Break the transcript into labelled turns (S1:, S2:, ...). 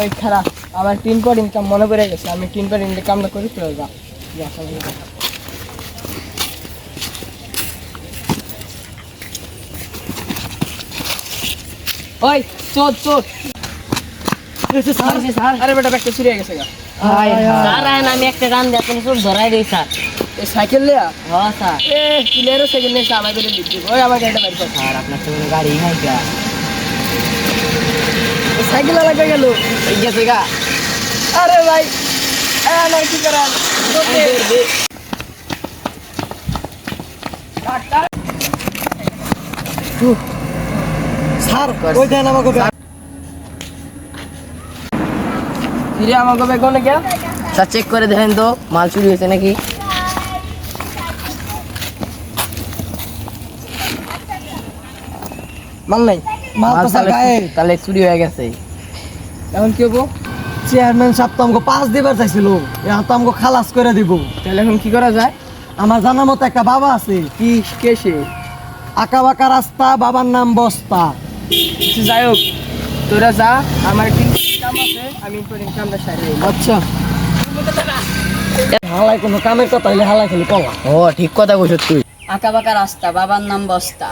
S1: ওই খারাপ আমার 3 পর ইনকাম মনে পড়ে গেছে, আমি 3 পর ইনকামটা করি তো যা। ওই চোর চোর, আরে বেটা ব্যাগটা চুরি হয়ে গেছে গা।
S2: স্যার আমি একটা গান দিয়ে আপনি সব ধরাই দিই স্যার।
S1: এই সাইকেল লিয়া
S2: হ্যাঁ স্যার।
S1: কিলেরও সাইকেল নিয়ে আমার করে লিখছি। ওই আমার গাড়িটা বাইর কর।
S2: স্যার আপনার তো কোনো গাড়ি নাই গা।
S1: সাইকেল লাগা গেল
S2: এই গেছে গা।
S1: আরে ভাই আমার কি করার
S3: স্যার ওই দেন আমাকে
S1: ফিরে আমাকে ব্যাগ কোনে কে
S2: স্যার চেক করে দেখেন তো মাল চুরি হয়েছে নাকি।
S1: মাল নাই,
S3: মাল তো স্যার গায়ে।
S2: তাহলে চুরি হয়ে গেছে।
S1: এখন কি হবো?
S3: চেয়ারম্যান সাহেব তো আমাকে 5 দিবার চাইছিল, এখন তো আমাকে খালাস করে দিব।
S1: তাহলে এখন কি করা যায়?
S3: আমার জানা মতো একটা বাবা আছে,
S1: কি কে সে?
S3: আঁকা বাঁকা রাস্তা, বাবার নাম বস্তা।
S1: যাই হোক তোরা যা, আমার একটু কাম আছে, আমি ইনকামটা সারি।
S3: আচ্ছা হালাই কোনো কামের কথা হইলে হালাই খালি কলা।
S2: ও ঠিক কথা কইছ তুই।
S4: আঁকা বাঁকা রাস্তা, বাবার নাম বস্তা।